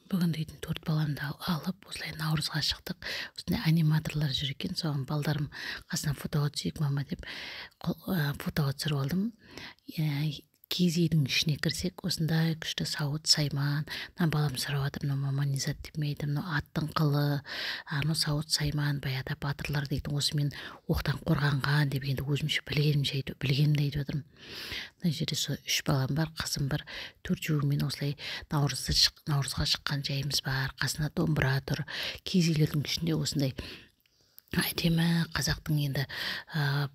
Бүгін дейтін 4 баламды алып, осылай Наурызға шықтық. Осындай аниматорлар жүр екен, соған балдарым қасына фотоға түсейік мама деп фотоға түсіріп алдым. Киіз үйдің ішіне кірсек, осындай күшті сауыт сайман. Балам сұрап жатыр, мынау мама не зат деп мен айтамын, мынау аттың қылы, анау сауыт сайман, баяғыда батырлар дейтін осы мен оқтан қорғанған деп, енді өзімше білгенімді айтып отырмын. Мына жерде сол 3 балам бар, қызым бар, 4-мен осылай наурызға шыққан жайымыз бар. Қасында домбыра тұр. Киіз үйлердің ішінде осындай әдемі қазақтың енді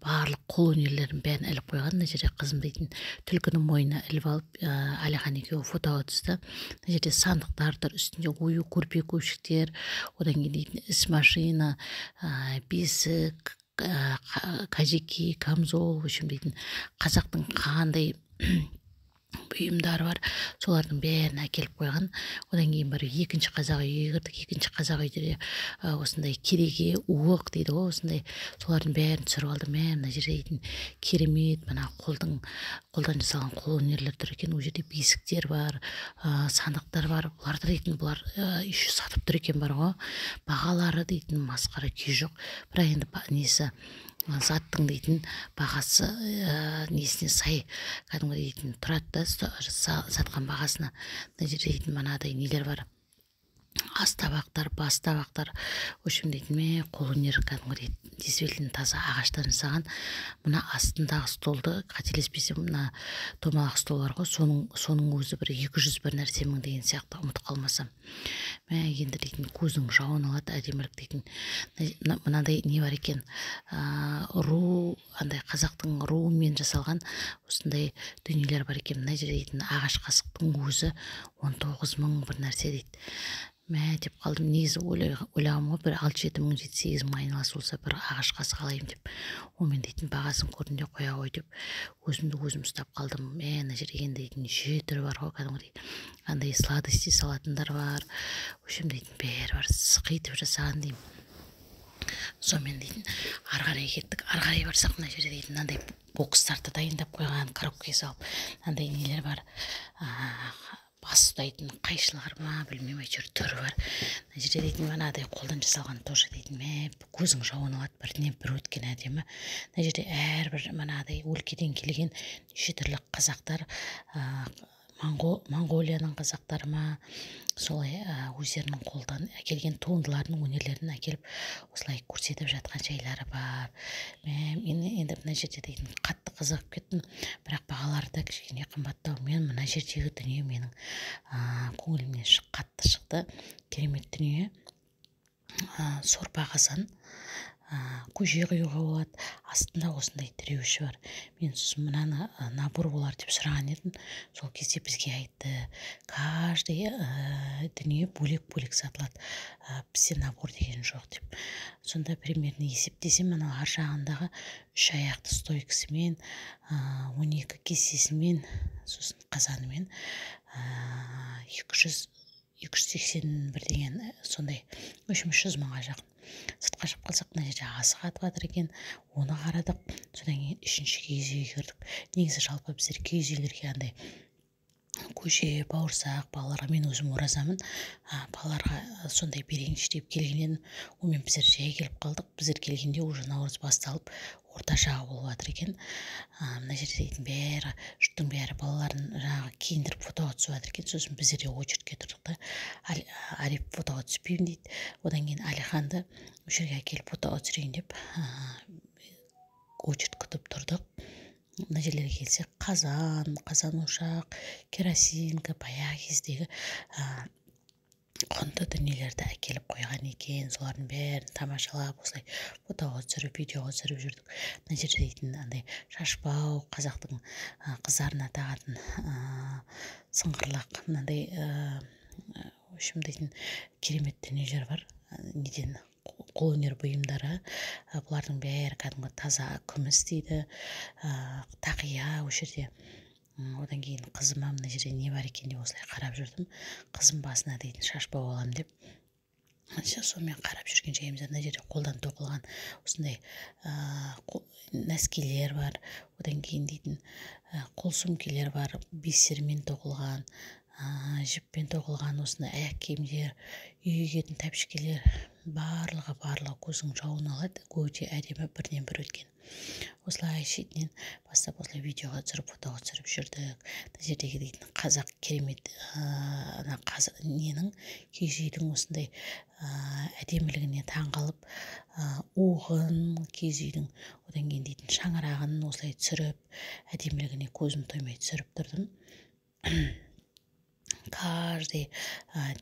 барлық қол өнерлерін бәрін іліп қойған. Мына жерде қызым дейтін түлкіні мойнына іліп алып, Әлихан екеуі фотоға түсті. Мына жерде сандықтар тұр, үстінде ою көрпе көпшіктер, одан кейін дейтін іс машина, бесік, кажеки, камзол, дейтін қазақтың қандай бұйымдары бар, солардың бәрін әкеліп қойған. Одан кейін бір екінші қазақ үйге кірдік. Екінші қазақ үйде осындай кереге, уық дейді ғой, осындай солардың бәрін түсіріп алдым. Мына жерде дейтін керемет, мына қолдан жасалған қол өнерлер тұр екен. Ол жерде бесіктер бар, сандықтар бар. Бұларды дейтін бұлар еще сатып тұр екен бар ғой. Бағалары дейтін масқара күй жоқ. Бірақ енді несі заттың дейтін бағасы несіне сай кәдімгі дейтін тұрады да, сатқан бағасына. Мына жерде дейтін мынадай нелер бар, ас табақтар, бас табақтар, дейтін қолөнер кәдімгі действительно таза ағаштан жасаған. Мына астындағы столды қателеспесем, мына томалақ стол бар ғой, соның өзі бір 200 бір нәрсе мың деген сияқты, ұмытып қалмасам. Енді дейтін көздің жауын алады, әдемілік дейтін. Мынандай не бар екен, андай қазақтың руымен жасалған осындай дүниелер бар екен. Мына жерде дейтін ағаш қасықтың өзі 19 мың бір нәрсе дейді. Деп қалдым, негізі ойлағым ғой, бір 6-7 мың 7-8 мың айналасы болса бір ағаш қасық алайын деп. Онымен дейтін бағасын көрдім де қоя ғой деп өзімді өзім ұстап қалдым. Мына жерде енді дейтін неше түрі бар ғой, кәдімгі андай сладости салатындар бар. Дейтін бәрі бар, сықитып жасаған деймін. Сонымен дейтін ары қарай кеттік. Ары қарай барсақ, мына жерде дейтін мынандай бокстарды дайындап қойған, коробкаға салып, мынандай нелер бар. Бас ұстайтын қайшылар ма, білмеймін, әйтеуір түрі бар. Мына жерде дейтін мынадай қолдан жасалған тоже дейтін көзің жауын алады, бірінен бір өткен әдемі. Мына жерде әрбір мынадай өлкеден келген неше түрлі қазақтар, Монғолияның қазақтары ма, солай өздерінің қолдан әкелген туындыларының өнерлерін әкеліп осылай көрсетіп жатқан жайлары бар. Мен енді мына жерде дейтін қатты қызығып кеттім, бірақ бағалары да кішкене қымбаттау. Мына жердегі дүние менің көңілімнен қатты шықты. Керемет дүние. Сорпа қазан, көже құюға болады, астында осындай тіреуіші бар. Мен сосын мынаны набор болар деп сұраған едім. Сол кезде бізге айтты, каждый дүние бөлек-бөлек сатылады, бізде набор деген жоқ деп. Сонда примерно есептесем, мына ар жағындағы 3 аяқты стойкасымен, 12 кесесімен, сосын қазанымен 280 бір деген, сондай 300 мыңға жақын. Сыртқа шығып қалсақ, мына жерде асық атып жатыр екен, оны қарадық. Содан кейін 3-ші киіз үйге кірдік. Негізі жалпы біздер киіз үйлерге андай көже, бауырсақ, балаларға, мен өзім оразамын, балаларға сондай берейінші деп келген едім. Онымен біздер жай келіп қалдық. Біздер келгенде уже наурыз басталып, орта жағы болып жатыр екен. Мына жерде дейтін бәрі, жұрттың бәрі балаларын киіндіріп фотоға түсіп жатыр екен. Сосын біздер де очередке тұрдық та, Ариф фотоға түспеймін дейді. Одан кейін Әлиханды осы жерге әкеліп фотоға түсірейін деп очеред күтіп тұрдық. Мына жерлерге келсек, қазан ошақ, керосинка, баяғы кездегі құнды дүниелерді әкеліп қойған екен. Солардың бәрін тамашалап, осылай фотоға түсіріп, видеоға түсіріп жүрдік. Мына жерде дейтін андай шашбау, қазақтың қыздарына тағатын сыңғырлақ, мынандай дейтін керемет дүниелер бар. Неден қолөнер бұйымдары, бұлардың бәрі кәдімгі таза күміс дейді, тақия осы жерде. Одан кейін қызыма мына жерде не бар екен деп осылай қарап жүрдім. Қызым басына дейтін шашбау алам деп. Сонымен қарап жүрген жайымызда мына жерде қолдан тоқылған осындай нәскилер бар. Одан кейін дейтін қол сөмкелер бар, бисермен тоқылған. жіппен тоқылған осындай аяқ киімдер, үйге киетін тәпішкелер барлығы көздің жауын алады. Өте әдемі бірінен бір өткен. Осылай шетінен бастап осылай видеоға түсіріп, фотоға түсіріп жүрдік. Мына жердегі дейтін қазақ керемет ненің киіз үйдің осындай әдемілігіне таңғалып, уығын киіз үйдің, одан кейін дейтін шаңырағын осылай түсіріп, әдемілігіне көзім тоймай түсіріп тұрдым. Каждый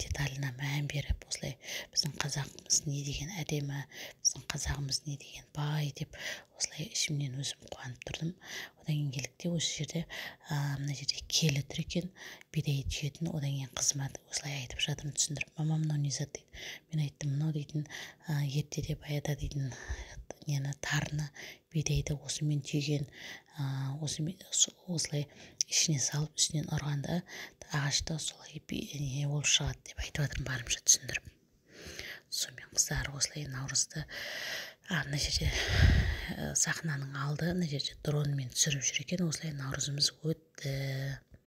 деталына мән беріп, осылай біздің қазағымыз не деген әдемі, біздің қазағымыз не деген бай деп, осылай ішімнен өзім қуанып тұрдым. Одан кейін келдік осы жерде мына жерде келі тұр екен, бидай түйетін. Одан кейін қызыма осылай айтып жатырмын, түсіндіріп, мама мынау не зат дейді. Мен айттым, мынау дейтін ертеде баяда дейтін нені тарыны бидайды осымен түйген, осылай ішіне салып үстінен ұрғанда ағашта солай не болып шығады деп айтып жатырмын, барымша түсіндіріп. Сонымен қыздар осылай наурызды мына жерде сахнаның алды, мына жерде дронмен түсіріп жүр екен. Осылай наурызымыз өтті.